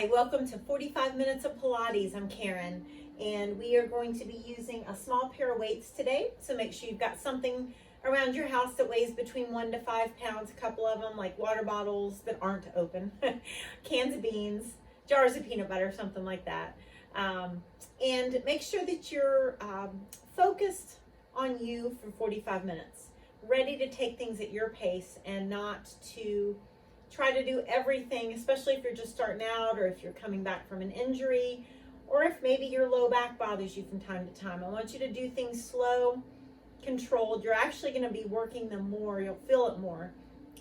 Hi, welcome to 45 Minutes of Pilates. I'm Karen, and we are going to be using a small pair of weights today. So make sure you've got something around your house that weighs between 1 to 5 pounds, a couple of them like water bottles that aren't open, cans of beans, jars of peanut butter, something like that. And make sure that you're focused on you for 45 minutes, ready to take things at your pace and not to try to do everything, especially if you're just starting out or if you're coming back from an injury or if maybe your low back bothers you from time to time. I want you to do things slow, controlled. You're actually going to be working them more. You'll feel it more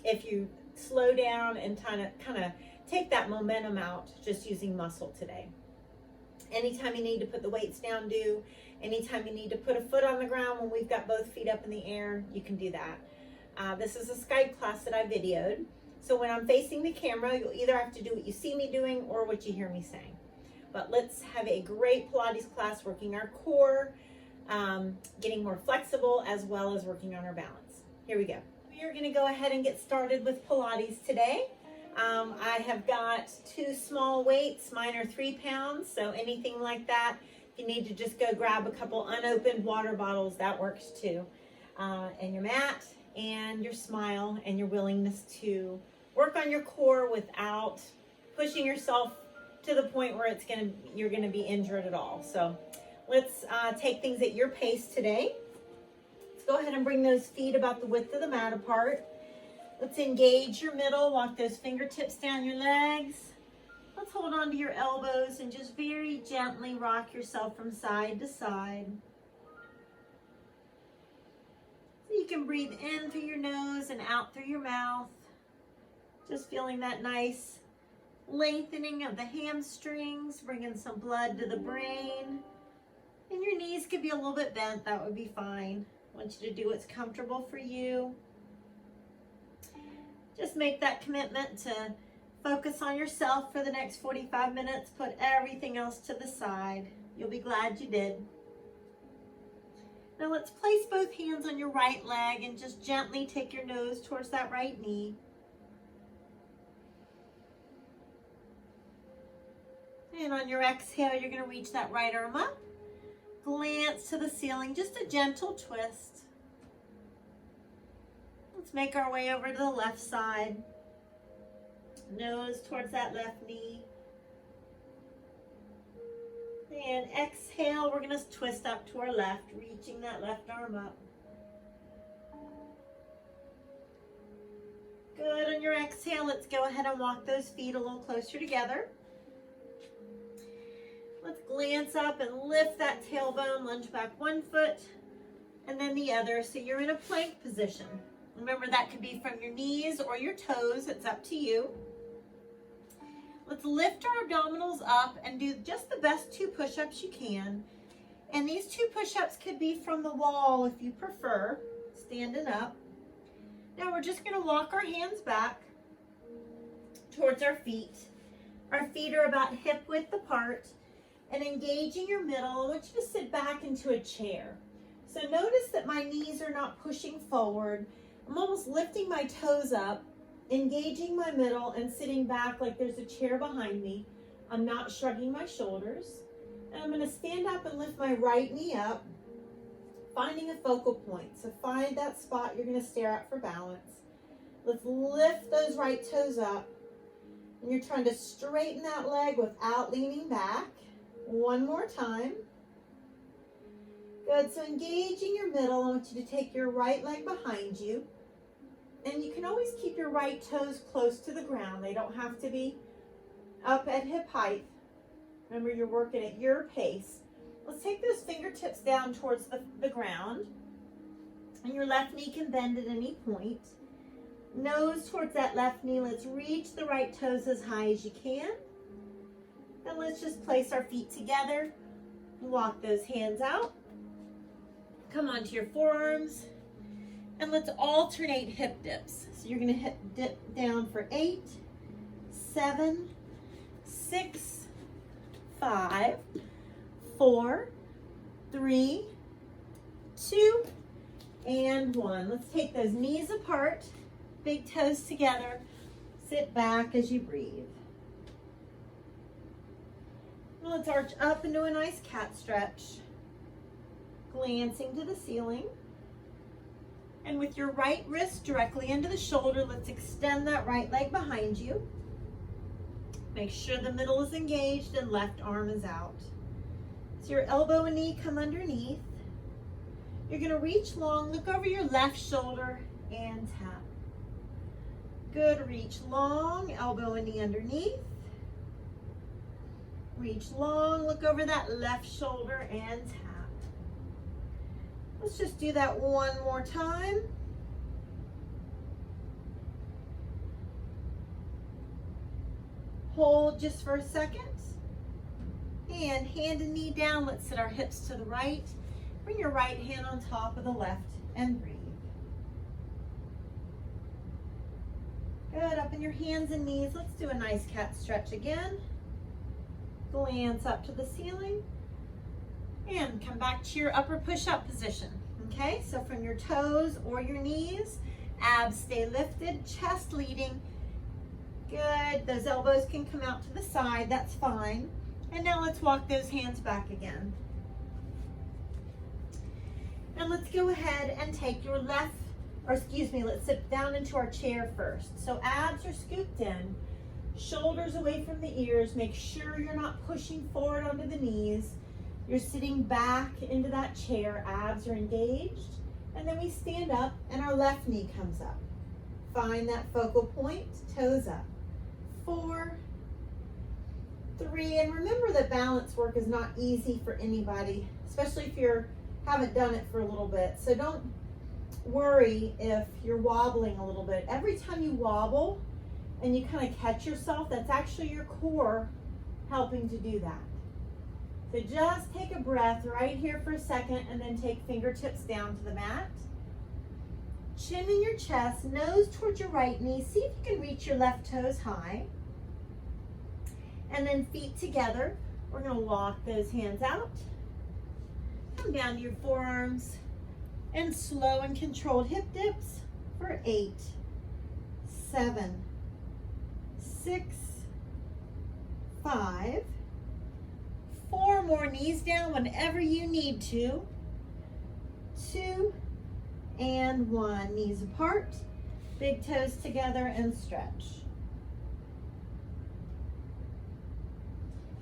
if you slow down and kind of take that momentum out just using muscle today. Anytime you need to put the weights down, do. Anytime you need to put a foot on the ground when we've got both feet up in the air, you can do that. This is a Skype class that I videoed. So when I'm facing the camera, you'll either have to do what you see me doing or what you hear me saying. But let's have a great Pilates class working our core, getting more flexible, as well as working on our balance. Here we go. We are going to go ahead and get started with Pilates today. I have got 2 small weights. Mine are 3 pounds, so anything like that. If you need to just go grab a couple unopened water bottles, that works too. And your mat and your smile and your willingness to work on your core without pushing yourself to the point where you're gonna be injured at all. So let's take things at your pace today. Let's go ahead and bring those feet about the width of the mat apart. Let's engage your middle, walk those fingertips down your legs. Let's hold on to your elbows and just very gently rock yourself from side to side. So you can breathe in through your nose and out through your mouth. Just feeling that nice lengthening of the hamstrings, bringing some blood to the brain. And your knees could be a little bit bent, that would be fine. I want you to do what's comfortable for you. Just make that commitment to focus on yourself for the next 45 minutes. Put everything else to the side. You'll be glad you did. Now let's place both hands on your right leg and just gently take your nose towards that right knee. And on your exhale, you're going to reach that right arm up. Glance to the ceiling, just a gentle twist. Let's make our way over to the left side. Nose towards that left knee. And exhale, we're going to twist up to our left, reaching that left arm up. Good. On your exhale, let's go ahead and walk those feet a little closer together. Let's glance up and lift that tailbone, lunge back one foot and then the other. So you're in a plank position. Remember, that could be from your knees or your toes. It's up to you. Let's lift our abdominals up and do just the best 2 push-ups you can. And these 2 push-ups could be from the wall if you prefer, standing up. Now we're just going to walk our hands back towards our feet. Our feet are about hip width apart. And engaging your middle, I want you to sit back into a chair. So notice that my knees are not pushing forward. I'm almost lifting my toes up, engaging my middle and sitting back like there's a chair behind me. I'm not shrugging my shoulders. And I'm going to stand up and lift my right knee up, finding a focal point. So find that spot you're going to stare at for balance. Let's lift those right toes up. And you're trying to straighten that leg without leaning back. One more time. Good. So engaging your middle, I want you to take your right leg behind you. And you can always keep your right toes close to the ground. They don't have to be up at hip height. Remember, you're working at your pace. Let's take those fingertips down towards the ground. And your left knee can bend at any point. Nose towards that left knee. Let's reach the right toes as high as you can. And let's just place our feet together. Walk those hands out. Come onto your forearms. And let's alternate hip dips. So you're going to dip down for 8, 7, 6, 5, 4, 3, 2, and 1. Let's take those knees apart, big toes together. Sit back as you breathe. Let's arch up into a nice cat stretch, glancing to the ceiling. And with your right wrist directly into the shoulder, let's extend that right leg behind you. Make sure the middle is engaged and left arm is out. So your elbow and knee come underneath. You're going to reach long, look over your left shoulder and tap. Good, reach long, elbow and knee underneath. Reach long, look over that left shoulder and tap. Let's just do that one more time. Hold just for a second. And hand and knee down, let's sit our hips to the right. Bring your right hand on top of the left and breathe. Good, up in your hands and knees. Let's do a nice cat stretch again. Glance up to the ceiling and come back to your upper push-up position. Okay, so from your toes or your knees, abs stay lifted, chest leading. Good, those elbows can come out to the side, that's fine. And now let's walk those hands back again. And let's go ahead and take your let's sit down into our chair first. So abs are scooped in. Shoulders away from the ears. Make sure you're not pushing forward onto the knees. You're sitting back into that chair. Abs are engaged. And then we stand up and our left knee comes up. Find that focal point. Toes up. 4, 3. And remember that balance work is not easy for anybody, especially if you haven't done it for a little bit. So don't worry if you're wobbling a little bit. Every time you wobble, and you kind of catch yourself, that's actually your core helping to do that. So just take a breath right here for a second and then take fingertips down to the mat. Chin in your chest, nose towards your right knee. See if you can reach your left toes high. And then feet together. We're going to walk those hands out. Come down to your forearms and slow and controlled hip dips for 8, 7, 6, 5, 4 more, knees down whenever you need to, 2, and 1, knees apart, big toes together and stretch.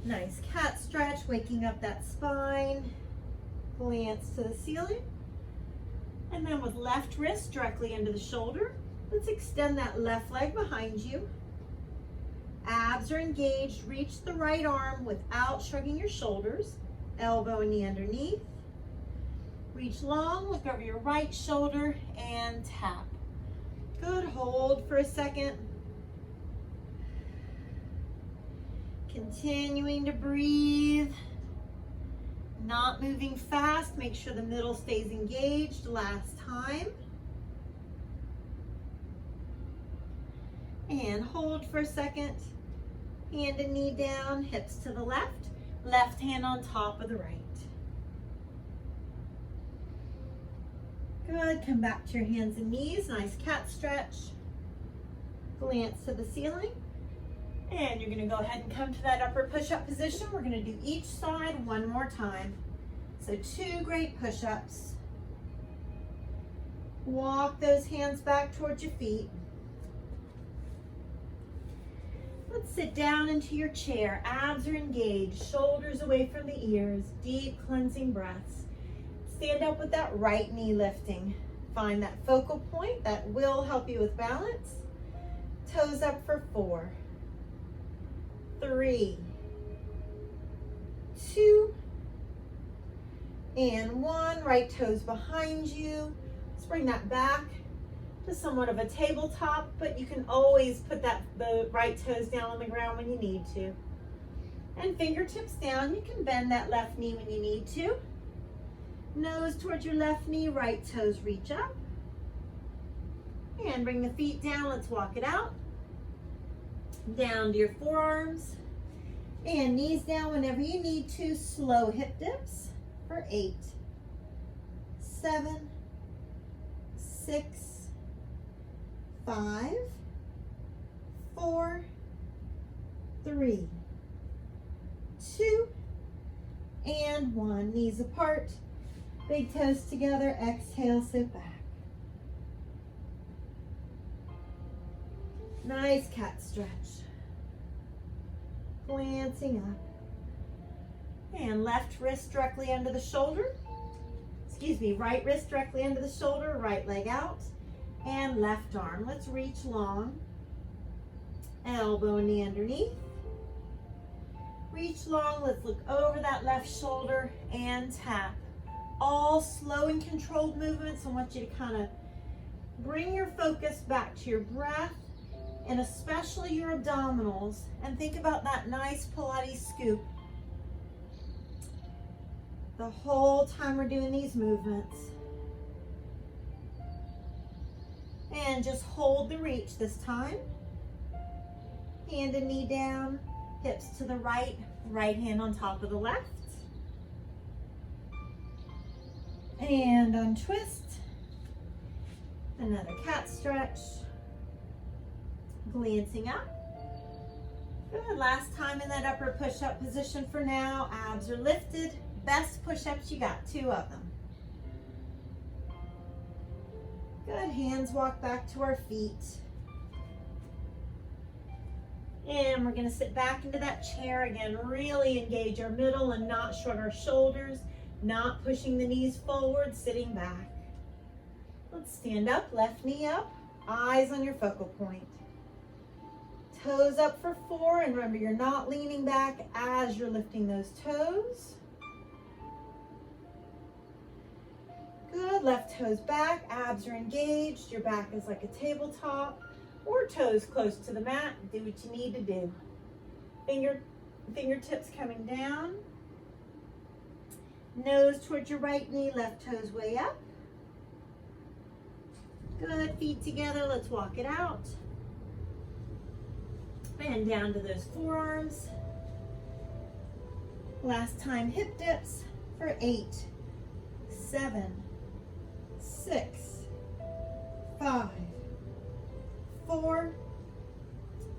Nice cat stretch, waking up that spine, glance to the ceiling, and then with left wrist directly into the shoulder, let's extend that left leg behind you. Abs are engaged, reach the right arm without shrugging your shoulders, elbow and knee underneath. Reach long, look over your right shoulder and tap. Good, hold for a second. Continuing to breathe, not moving fast, make sure the middle stays engaged. Last time. And hold for a second. Hand and knee down, hips to the left, left hand on top of the right. Good, come back to your hands and knees, nice cat stretch. Glance to the ceiling. And you're gonna go ahead and come to that upper push-up position. We're gonna do each side one more time. So 2 great push-ups. Walk those hands back towards your feet. Let's sit down into your chair. Abs are engaged, shoulders away from the ears, deep cleansing breaths. Stand up with that right knee lifting. Find that focal point that will help you with balance. Toes up for 4, 3, 2, and 1. Right toes behind you. Let's bring that back to somewhat of a tabletop, but you can always put the right toes down on the ground when you need to. And fingertips down. You can bend that left knee when you need to. Nose towards your left knee, right toes reach up. And bring the feet down. Let's walk it out. Down to your forearms. And knees down whenever you need to. Slow hip dips for 8, 7, 6, 5, 4, 3, 2, And one, knees apart, big toes together, exhale, sit back. Nice cat stretch. Glancing up. And left wrist directly under the shoulder. Excuse me, right wrist directly under the shoulder, right leg out. And left arm. Let's reach long. Elbow and knee underneath. Reach long. Let's look over that left shoulder and tap. All slow and controlled movements. I want you to kind of bring your focus back to your breath and especially your abdominals, and think about that nice Pilates scoop the whole time we're doing these movements. And just hold the reach this time. Hand and knee down, hips to the right, right hand on top of the left. And untwist. Another cat stretch. Glancing up. Good. Last time in that upper push-up position for now. Abs are lifted. Best push-ups you got, 2 of them. Good. Hands walk back to our feet. And we're going to sit back into that chair again. Really engage our middle and not shrug our shoulders. Not pushing the knees forward, sitting back. Let's stand up, left knee up, eyes on your focal point. Toes up for 4, and remember you're not leaning back as you're lifting those toes. Good, left toes back, abs are engaged, your back is like a tabletop, or toes close to the mat. Do what you need to do. Fingertips coming down. Nose towards your right knee, left toes way up. Good, feet together, let's walk it out. And down to those forearms. Last time hip dips for 8, 7, 6, 5, 4,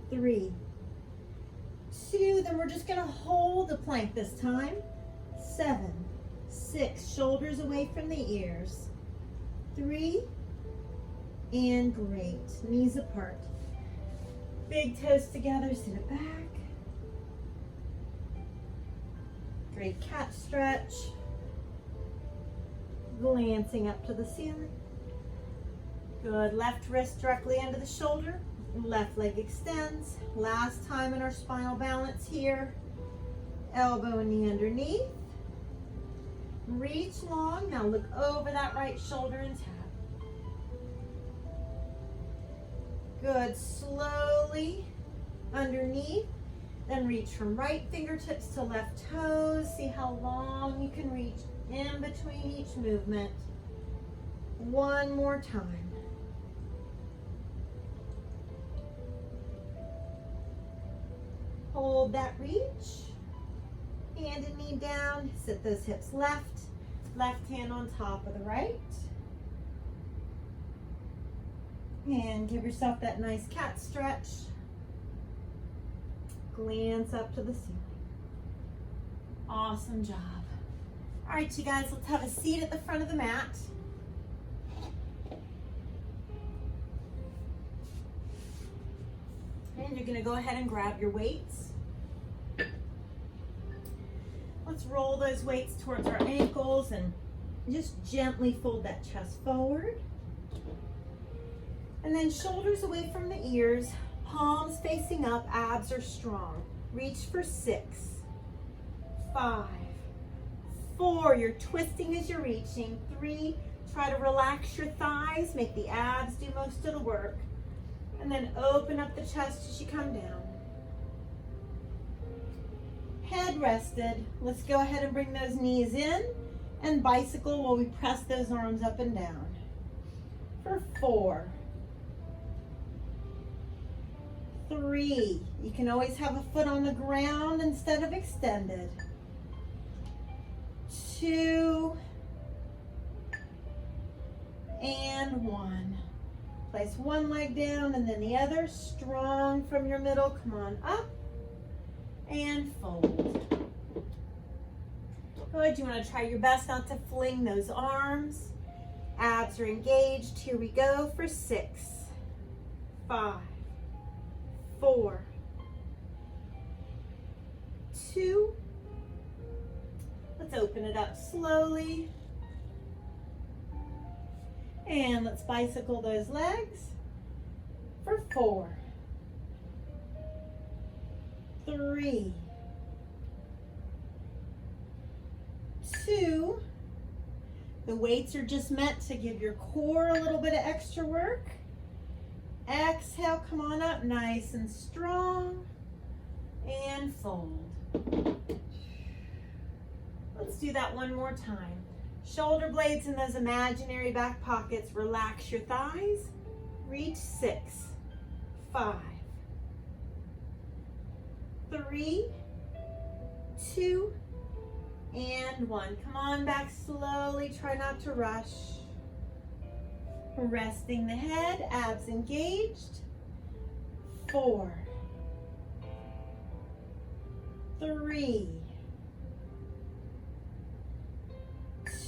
3, 2. Then we're just gonna hold the plank this time. 7, 6, shoulders away from the ears. 3, and great, knees apart. Big toes together, sit it back. Great cat stretch. Glancing up to the ceiling. Good, left wrist directly under the shoulder. Left leg extends. Last time in our spinal balance here. Elbow and knee underneath. Reach long. Now look over that right shoulder and tap. Good, slowly underneath, then reach from right fingertips to left toes. See how long you can reach in between each movement. One more time. Hold that reach. Hand and knee down, sit those hips left. Left hand on top of the right. And give yourself that nice cat stretch. Glance up to the ceiling. Awesome job. All right, you guys, let's have a seat at the front of the mat. And you're gonna go ahead and grab your weights. Let's roll those weights towards our ankles and just gently fold that chest forward. And then shoulders away from the ears, palms facing up, abs are strong. Reach for 6, 5, 4, you're twisting as you're reaching. 3, try to relax your thighs, make the abs do most of the work. And then open up the chest as you come down. Head rested. Let's go ahead and bring those knees in and bicycle while we press those arms up and down. For 4, 3, you can always have a foot on the ground instead of extended. 2, and 1. Place one leg down and then the other, strong from your middle. Come on up and fold. Good. You want to try your best not to fling those arms. Abs are engaged. Here we go for 6, 5, 4, 2. Let's open it up slowly. And let's bicycle those legs for 4, 3, 2. The weights are just meant to give your core a little bit of extra work. Exhale, come on up nice and strong. And fold. Let's do that one more time. Shoulder blades in those imaginary back pockets. Relax your thighs. Reach 6, 5, 3, 2, and 1. Come on back slowly. Try not to rush. Resting the head, abs engaged. 4, 3,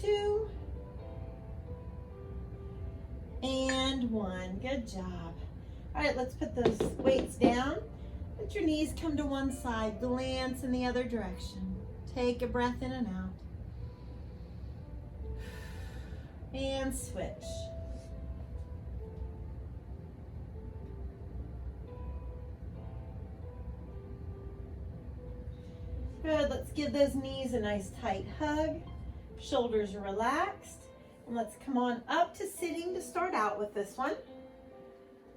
2, and 1. Good job. All right, let's put those weights down. Let your knees come to one side, glance in the other direction. Take a breath in and out. And switch. Good, let's give those knees a nice tight hug. Shoulders are relaxed. And let's come on up to sitting to start out with this one.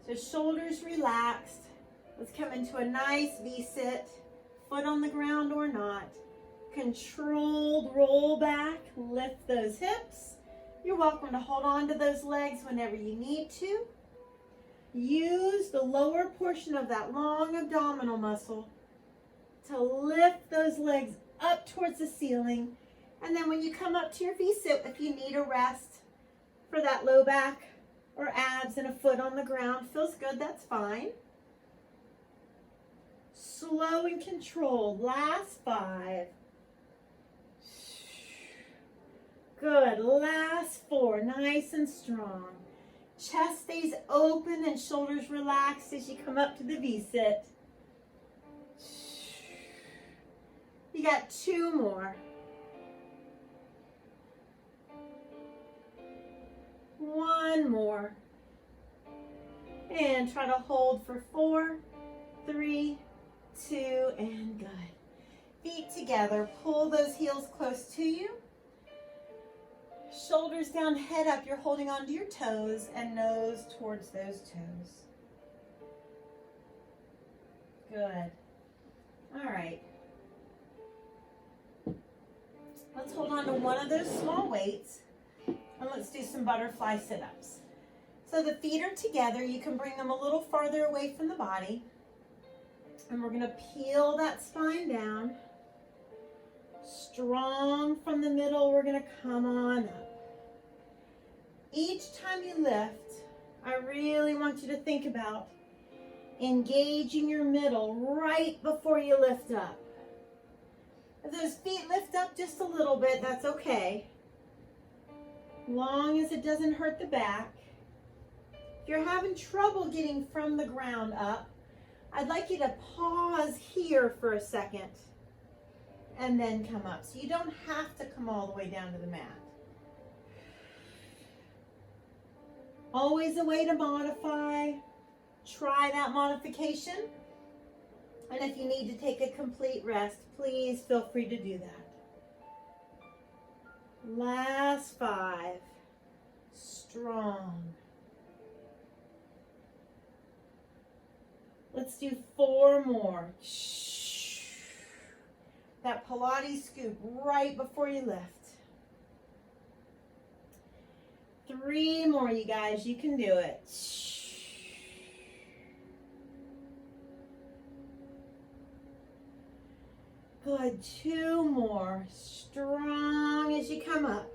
So shoulders relaxed. Let's come into a nice V-sit. Foot on the ground or not. Controlled roll back. Lift those hips. You're welcome to hold on to those legs whenever you need to. Use the lower portion of that long abdominal muscle to lift those legs up towards the ceiling. And then when you come up to your V-sit, if you need a rest for that low back or abs and a foot on the ground, feels good, that's fine. Slow and controlled. Last 5. Good. Last 4. Nice and strong. Chest stays open and shoulders relaxed as you come up to the V-sit. You got 2 more. 1 more. And try to hold for 4, 3, 2, and good. Feet together. Pull those heels close to you. Shoulders down, head up. You're holding onto your toes and nose towards those toes. Good. All right. Let's hold on to one of those small weights and let's do some butterfly sit-ups. So the feet are together. You can bring them a little farther away from the body. And we're going to peel that spine down. Strong from the middle, we're going to come on up. Each time you lift, I really want you to think about engaging your middle right before you lift up. If those feet lift up just a little bit, that's okay. Long as it doesn't hurt the back. If you're having trouble getting from the ground up, I'd like you to pause here for a second and then come up. So you don't have to come all the way down to the mat. Always a way to modify. Try that modification. And if you need to take a complete rest, please feel free to do that. Last 5. Strong. Let's do 4 more. That Pilates scoop right before you lift. 3 more, you guys. You can do it. Good. 2 more. Strong as you come up.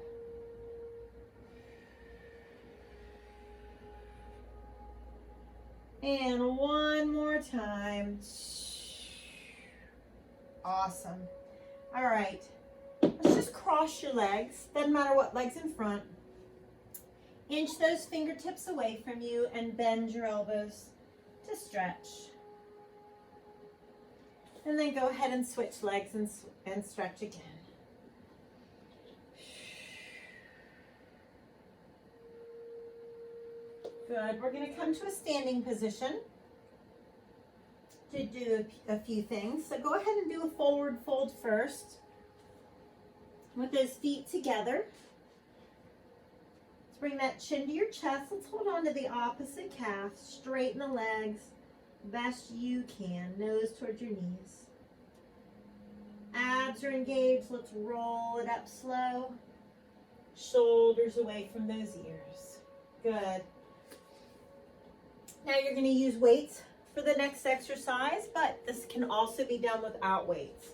And 1 more time. Awesome. All right. Let's just cross your legs. Doesn't matter what leg's in front. Inch those fingertips away from you and bend your elbows to stretch. And then go ahead and switch legs and stretch again. Good. We're going to come to a standing position to do a few things. So go ahead and do a forward fold first with those feet together. Let's bring that chin to your chest. Let's hold on to the opposite calf. Straighten the legs best you can. Nose towards your knees. Abs are engaged. Let's roll it up slow. Shoulders away from those ears. Good. Now you're going to use weights for the next exercise, but this can also be done without weights.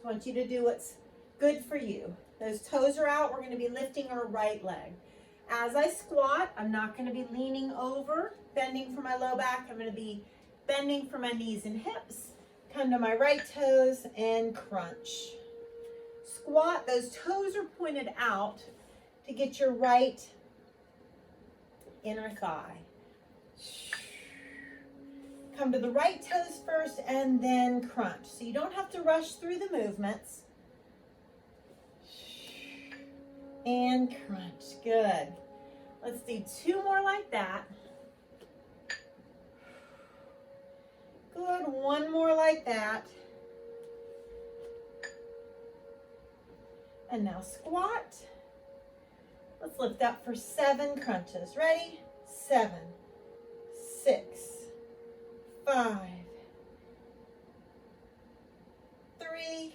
I want you to do what's good for you. Those toes are out. We're going to be lifting our right leg. As I squat, I'm not going to be leaning over, bending for my low back. I'm going to be bending for my knees and hips. Come to my right toes and crunch. Squat, those toes are pointed out to get your right inner thigh. Come to the right toes first and then crunch. So you don't have to rush through the movements. And crunch. Good. Let's do 2 more like that. Good. 1 more like that. And now squat. Let's lift up for 7 crunches. Ready? 7, 6, 5, 3.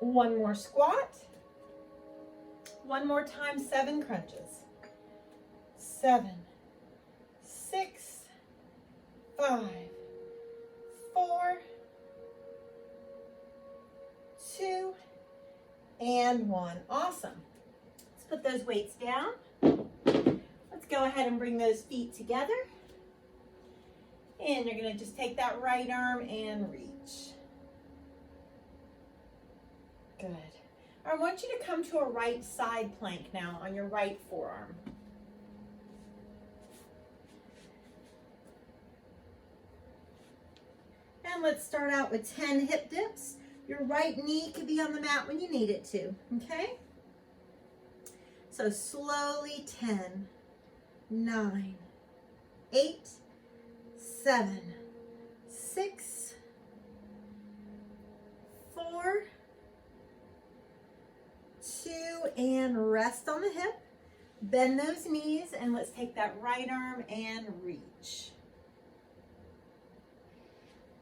1 more squat. 1 more time, 7 crunches. 7, 6, 5, 4, 2, and 1. Awesome. Let's put those weights down. Let's go ahead and bring those feet together. And you're going to just take that right arm and reach. Good. I want you to come to a right side plank now on your right forearm. And let's start out with 10 hip dips. Your right knee could be on the mat when you need it to, okay? So slowly 10, 9, 8, 7, 6, 4, 2, and rest on the hip. Bend those knees and let's take that right arm and reach.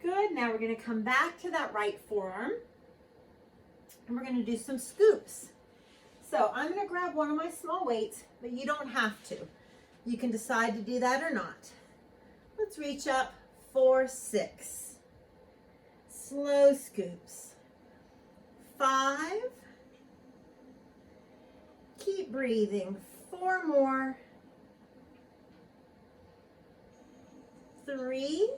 Good. Now we're going to come back to that right forearm and we're going to do some scoops. So I'm going to grab one of my small weights, but you don't have to. You can decide to do that or not. Let's reach up for 6. Slow scoops. 5. Keep breathing. 4 more. 3.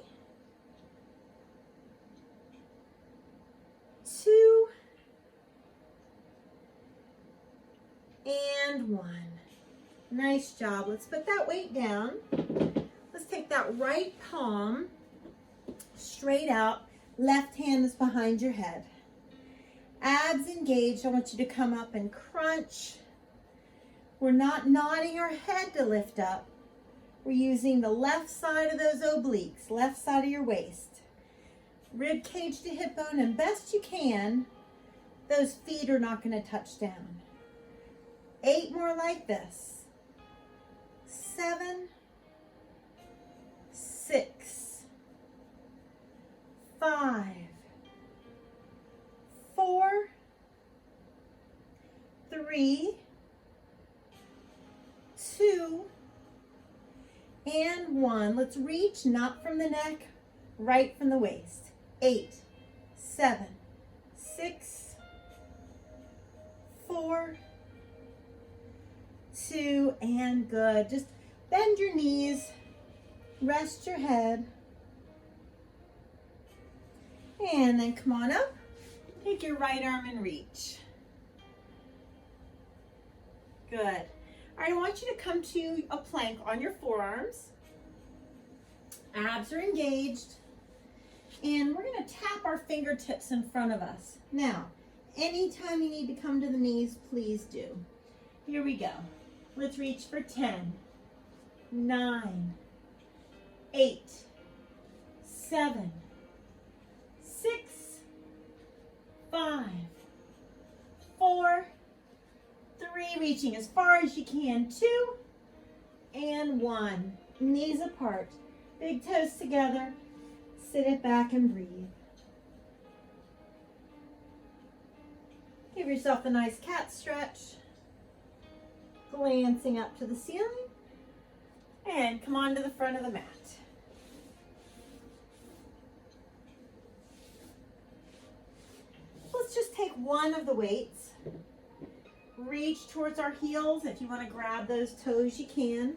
2. And 1. Nice job. Let's put that weight down. Let's take that right palm straight out. Left hand is behind your head. Abs engaged. I want you to come up and crunch. We're not nodding our head to lift up. We're using the left side of those obliques, left side of your waist. Rib cage to hip bone, and best you can, those feet are not going to touch down. 8 more like this. 7, 6, 5, 4, 3, 2, and 1. Let's reach, not from the neck, right from the waist. 8, 7, 6, 4, 2, and good. Just bend your knees, rest your head, and then come on up Take your right arm and reach. Good. All right, I want you to come to a plank on your forearms. Abs are engaged. And we're going to tap our fingertips in front of us. Now, anytime you need to come to the knees, please do. Here we go. Let's reach for 10, 9, 8, 7, 6, 5, 4, 3, reaching as far as you can, 2, and 1. Knees apart, big toes together. Sit it back and breathe. Give yourself a nice cat stretch. Glancing up to the ceiling. And come on to the front of the mat. Let's just take one of the weights. Reach towards our heels. If you want to grab those toes, you can.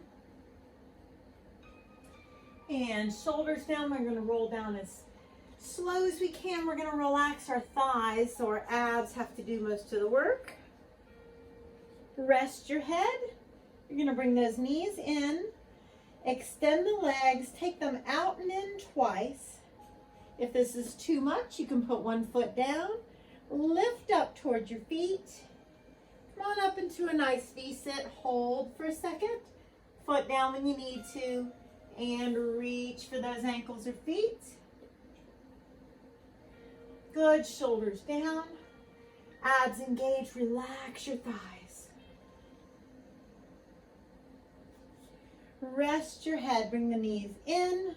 And shoulders down. We're going to roll down as slow as we can. We're going to relax our thighs so our abs have to do most of the work. Rest your head. You're going to bring those knees in. Extend the legs. Take them out and in twice. If this is too much, you can put one foot down. Lift up towards your feet. Come on up into a nice V-sit. Hold for a second. Foot down when you need to. And reach for those ankles or feet. Good, shoulders down. Abs engaged, relax your thighs. Rest your head, bring the knees in.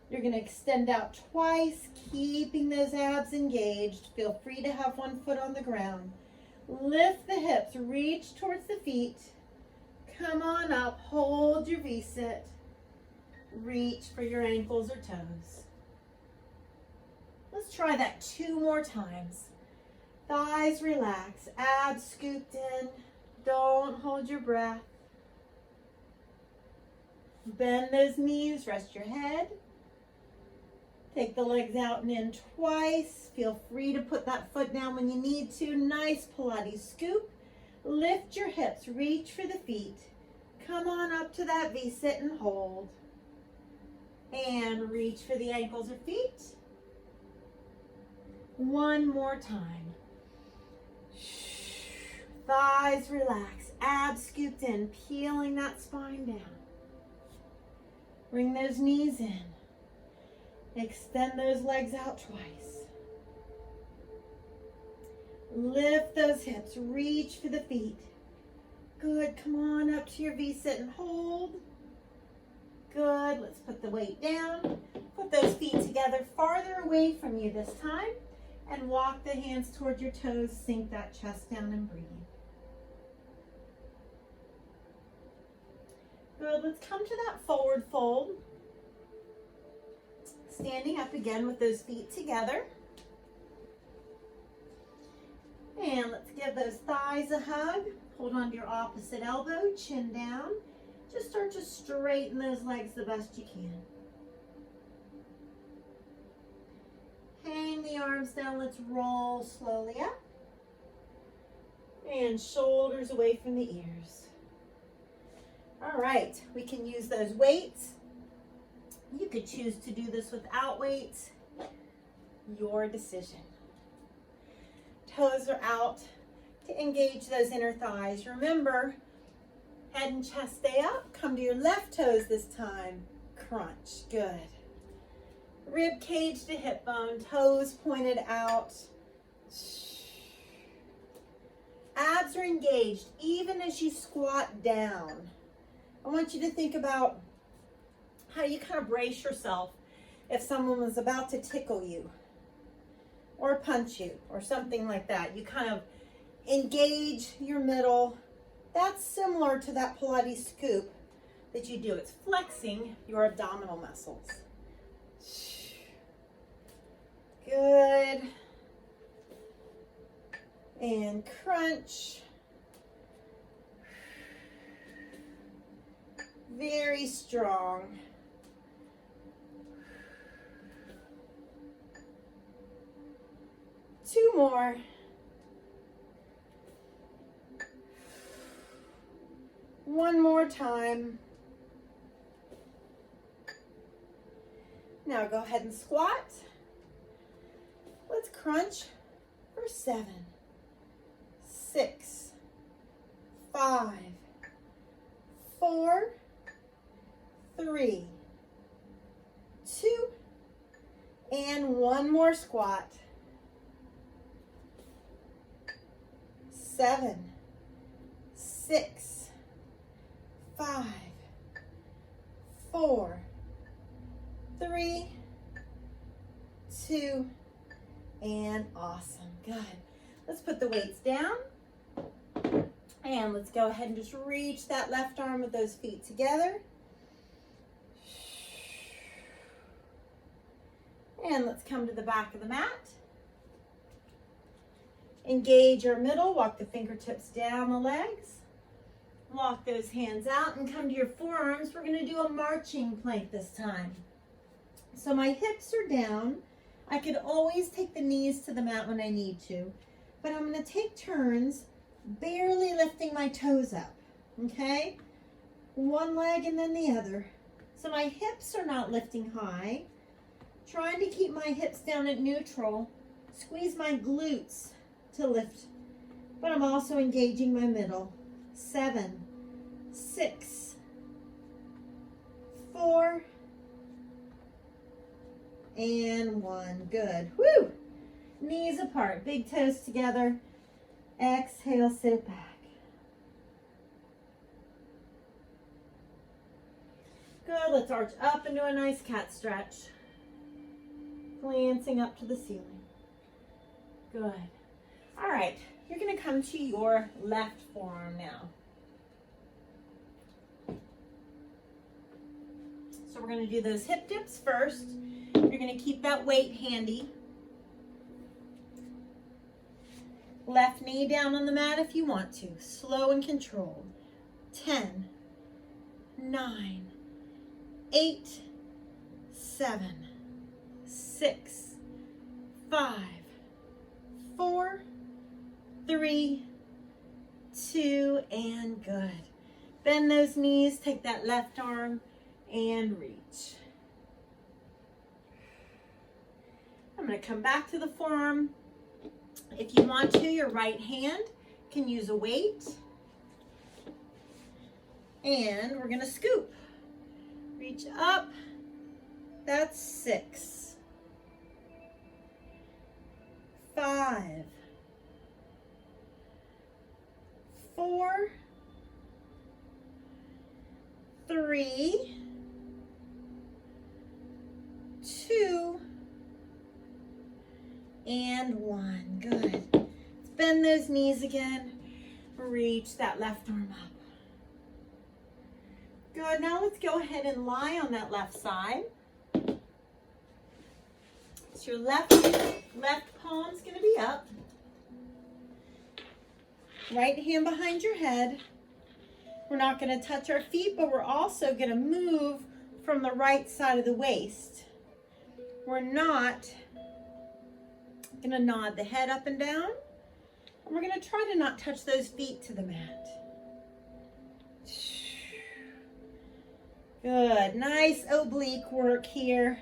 You're gonna extend out twice, keeping those abs engaged. Feel free to have one foot on the ground. Lift the hips, reach towards the feet. Come on up, hold your V-sit. Reach for your ankles or toes. Let's try that 2 more times. Thighs relax, abs scooped in. Don't hold your breath. Bend those knees, rest your head. Take the legs out and in twice. Feel free to put that foot down when you need to. Nice Pilates scoop. Lift your hips, reach for the feet. Come on up to that V-sit and hold. And reach for the ankles or feet. One more time. Thighs relax, abs scooped in, peeling that spine down. Bring those knees in. Extend those legs out twice. Lift those hips, reach for the feet. Good, come on up to your V-sit and hold. Good, let's put the weight down. Put those feet together farther away from you this time. And walk the hands toward your toes, sink that chest down and breathe. Good, let's come to that forward fold. Standing up again with those feet together. And let's give those thighs a hug. Hold on to your opposite elbow, chin down. Just start to straighten those legs the best you can. Hang the arms down, let's roll slowly up. And shoulders away from the ears. All right, we can use those weights. You could choose to do this without weights. Your decision. Toes are out to engage those inner thighs. Remember, head and chest stay up. Come to your left toes this time. Crunch, good. Rib cage to hip bone, toes pointed out. Abs are engaged even as you squat down. I want you to think about how you kind of brace yourself if someone was about to tickle you or punch you or something like that. You kind of engage your middle. That's similar to that Pilates scoop that you do. It's flexing your abdominal muscles. Good. And crunch. Very strong. 2 more. One more time. Now go ahead and squat. Let's crunch for 7, 6, 5, 4, 3, 2, and one more squat. 7, 6, 5, 4, 3, 2, and awesome. Good. Let's put the weights down. And let's go ahead and just reach that left arm with those feet together. And let's come to the back of the mat. Engage your middle, walk the fingertips down the legs. Walk those hands out and come to your forearms. We're going to do a marching plank this time. So my hips are down. I could always take the knees to the mat when I need to, but I'm going to take turns barely lifting my toes up, okay? One leg and then the other. So my hips are not lifting high. Trying to keep my hips down at neutral. Squeeze my glutes to lift, but I'm also engaging my middle. 7, 6, 4, and 1. Good. Woo! Knees apart, big toes together. Exhale, sit back. Good. Let's arch up into a nice cat stretch. Glancing up to the ceiling. Good. All right. You're going to come to your left forearm now. So we're going to do those hip dips first. You're going to keep that weight handy. Left knee down on the mat if you want to. Slow and controlled. 10, 9, 8, 7, 6, 5, 4, 3, 2, and good. Bend those knees, take that left arm and reach. I'm going to come back to the forearm. If you want to, your right hand can use a weight. And we're going to scoop. Reach up. That's 6, 5, 4, 3, 2, and 1. Good. Let's bend those knees again. Reach that left arm up. Good. Now let's go ahead and lie on that left side. So your left palm's going to be up. Right hand behind your head. We're not going to touch our feet, but we're also going to move from the right side of the waist. We're not going to nod the head up and down. And we're going to try to not touch those feet to the mat. Good. Nice oblique work here.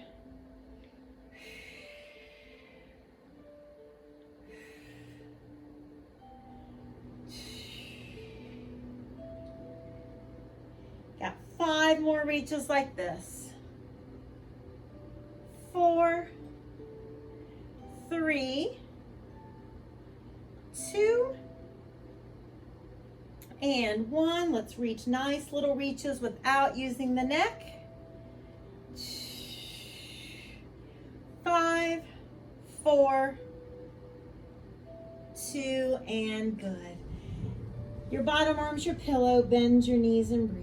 Got 5 more reaches like this. 4, 3, 2, and 1. Let's reach nice little reaches without using the neck. 5, 4, 2, and good. Your bottom arm's your pillow. Bend your knees and breathe.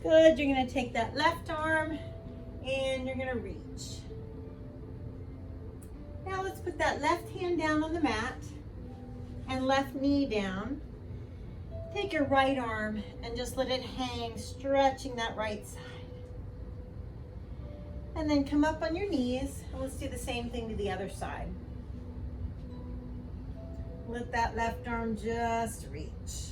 Good. You're going to take that left arm and you're going to reach. Now let's put that left hand down on the mat and left knee down. Take your right arm and just let it hang, stretching that right side. And then come up on your knees, and let's do the same thing to the other side. Let that left arm just reach.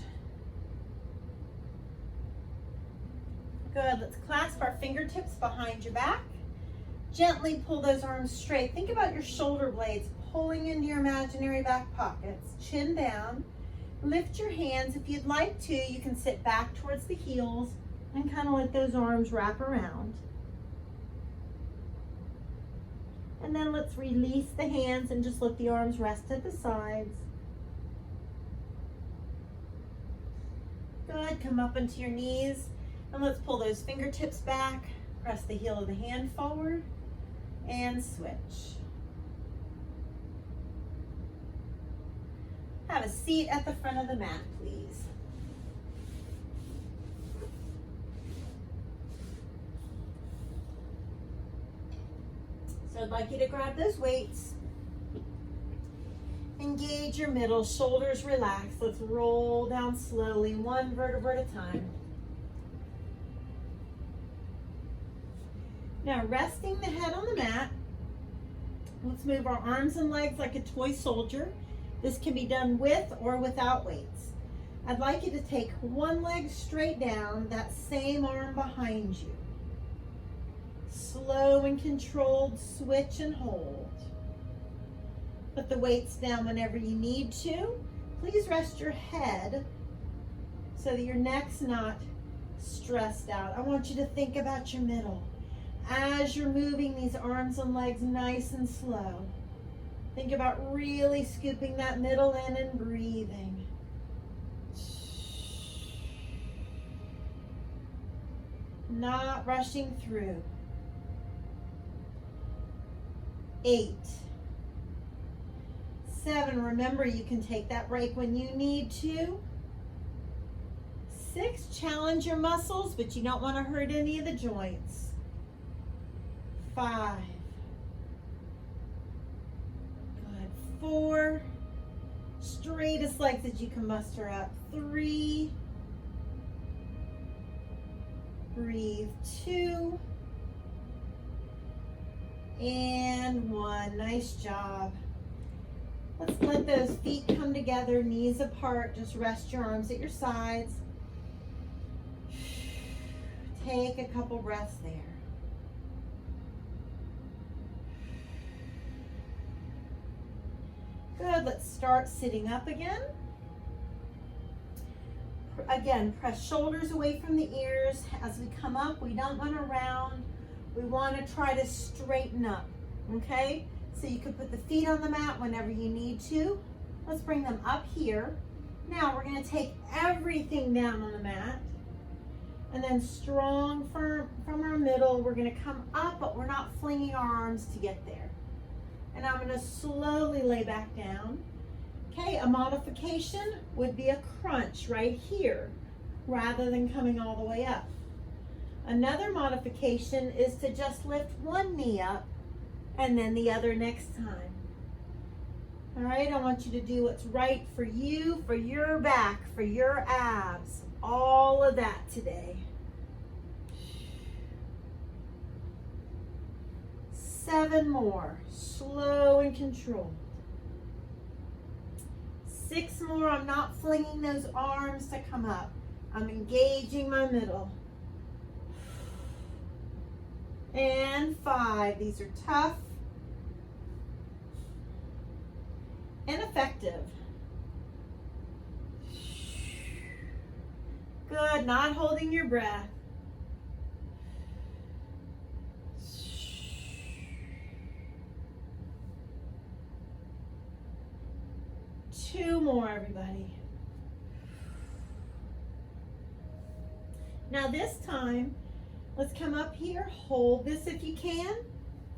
Good, let's clasp our fingertips behind your back. Gently pull those arms straight. Think about your shoulder blades pulling into your imaginary back pockets. Chin down. Lift your hands. If you'd like to, you can sit back towards the heels and kind of let those arms wrap around. And then let's release the hands and just let the arms rest at the sides. Good, come up onto your knees and let's pull those fingertips back. Press the heel of the hand forward and switch. Have a seat at the front of the mat, please. So I'd like you to grab those weights. Engage your middle, shoulders relaxed. Let's roll down slowly, one vertebra at a time. Now, resting the head on the mat, let's move our arms and legs like a toy soldier. This can be done with or without weights. I'd like you to take one leg straight down, that same arm behind you. Slow and controlled switch and hold. Put the weights down whenever you need to. Please rest your head so that your neck's not stressed out. I want you to think about your middle. As you're moving these arms and legs nice and slow, think about really scooping that middle in and breathing. Not rushing through. 8, 7, remember you can take that break when you need to. 6, challenge your muscles, but you don't want to hurt any of the joints. 5, good. 4, straightest legs that you can muster up. 3, breathe. 2, and 1. Nice job. Let's let those feet come together, knees apart. Just rest your arms at your sides. Take a couple breaths there. Good, let's start sitting up again. Again, press shoulders away from the ears. As we come up, we don't want to round. We want to try to straighten up, okay? So you can put the feet on the mat whenever you need to. Let's bring them up here. Now we're going to take everything down on the mat. And then strong from our middle, we're going to come up, but we're not flinging our arms to get there. And I'm going to slowly lay back down. Okay, a modification would be a crunch right here, rather than coming all the way up. Another modification is to just lift one knee up and then the other next time. All right, I want you to do what's right for you, for your back, for your abs, all of that today. 7 more, slow and controlled. 6 more, I'm not flinging those arms to come up. I'm engaging my middle. And 5, these are tough and effective. Good, not holding your breath. Two more, everybody. Now this time, let's come up here, hold this if you can,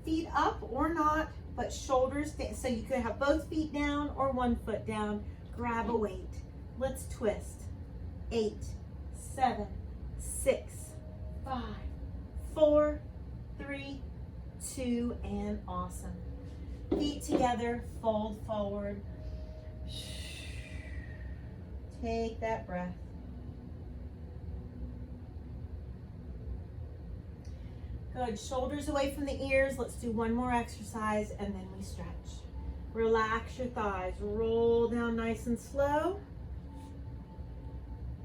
feet up or not, but shoulders down. So you could have both feet down or one foot down. Grab a weight. Let's twist. 8, 7, 6, 5, 4, 3, 2, and awesome. Feet together, fold forward. Take that breath. Good, shoulders away from the ears. Let's do one more exercise and then we stretch. Relax your thighs, roll down nice and slow.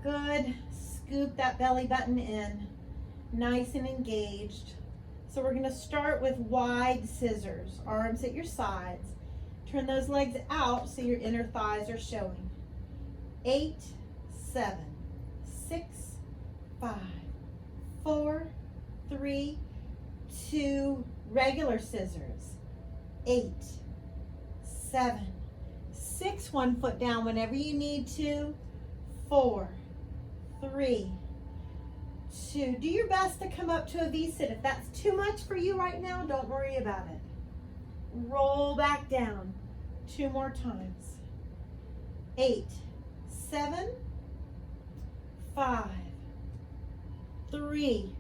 Good, scoop that belly button in, nice and engaged. So we're gonna start with wide scissors, arms at your sides. Turn those legs out so your inner thighs are showing. 8, 7, 6, 5, 4, 3, 2, regular scissors. 8, 7, 6, 1 foot down whenever you need to. 4, 3, 2. Do your best to come up to a V-sit. If that's too much for you right now, don't worry about it. Roll back down. 2 more times. 8, 7, 5, 3,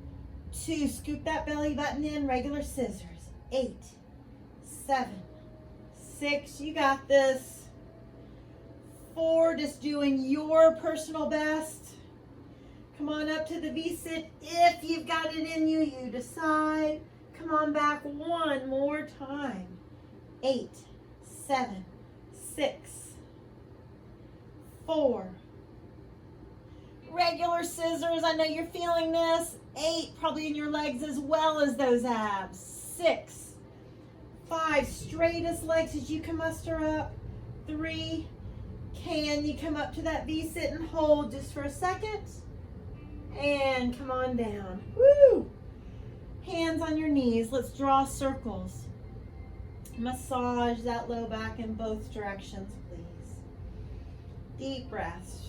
2. Scoop that belly button in, regular scissors. 8, 7, 6. You got this. 4, just doing your personal best. Come on up to the V-sit. If you've got it in you, you decide. Come on back 1 more time. 8, 7, 6, 4. Regular scissors. I know you're feeling this. 8, probably in your legs as well as those abs. 6, 5, straightest legs as you can muster up. 3, can you come up to that V-sit and hold just for a second? And come on down. Woo! Hands on your knees. Let's draw circles. Massage that low back in both directions, please. Deep breaths.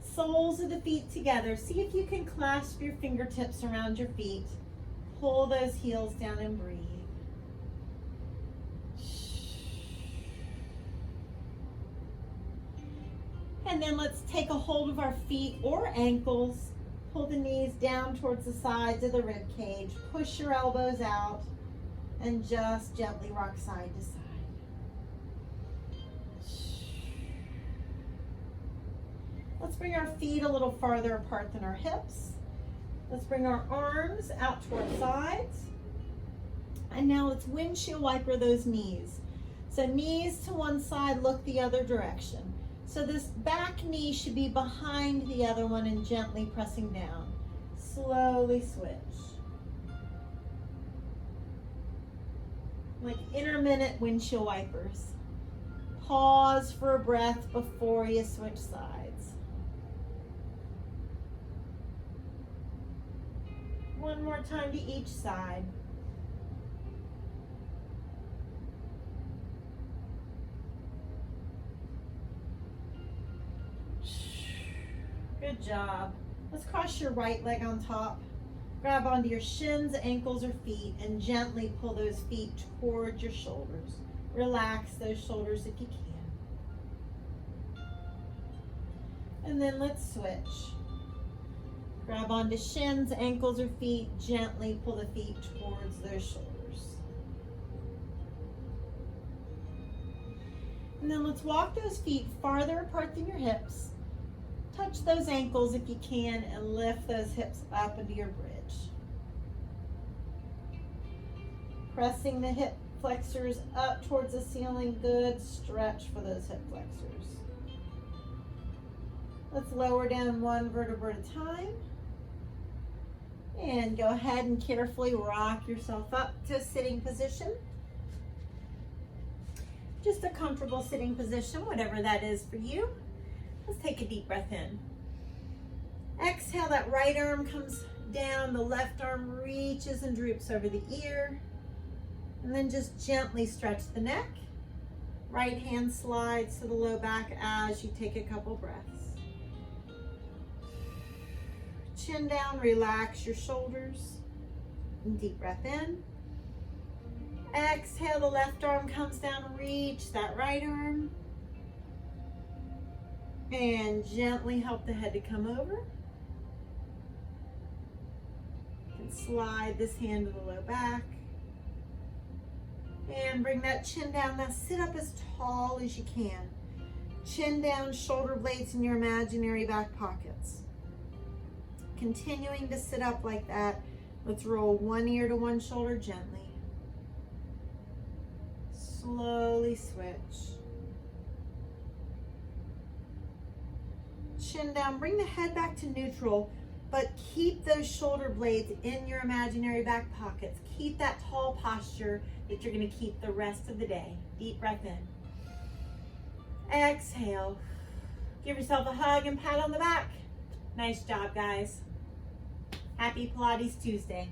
Soles of the feet together. See if you can clasp your fingertips around your feet. Pull those heels down and breathe. And then let's take a hold of our feet or ankles. Pull the knees down towards the sides of the rib cage. Push your elbows out and just gently rock side to side. Let's bring our feet a little farther apart than our hips. Let's bring our arms out to our sides. And now let's windshield wiper those knees. So knees to one side, look the other direction. So this back knee should be behind the other one and gently pressing down. Slowly switch. Like intermittent windshield wipers. Pause for a breath before you switch sides. One more time to each side. Good job. Let's cross your right leg on top. Grab onto your shins, ankles, or feet and gently pull those feet towards your shoulders. Relax those shoulders if you can. And then let's switch. Grab onto shins, ankles, or feet. Gently pull the feet towards those shoulders. And then let's walk those feet farther apart than your hips. Touch those ankles if you can and lift those hips up into your bridge. Pressing the hip flexors up towards the ceiling. Good stretch for those hip flexors. Let's lower down 1 vertebra at a time. And go ahead and carefully rock yourself up to a sitting position. Just a comfortable sitting position, whatever that is for you. Let's take a deep breath in. Exhale, that right arm comes down, the left arm reaches and droops over the ear. And then just gently stretch the neck. Right hand slides to the low back as you take a couple breaths. Chin down, relax your shoulders. And deep breath in. Exhale, the left arm comes down, reach that right arm. And gently help the head to come over. And slide this hand to the low back. And bring that chin down. Now sit up as tall as you can. Chin down, shoulder blades in your imaginary back pockets. continuing to sit up like that. Let's roll one ear to one shoulder gently. Slowly switch. Chin down, bring the head back to neutral, but keep those shoulder blades in your imaginary back pockets. Keep that tall posture that you're going to keep the rest of the day. Deep breath in. Exhale. Give yourself a hug and pat on the back. Nice job, guys. Happy Pilates Tuesday.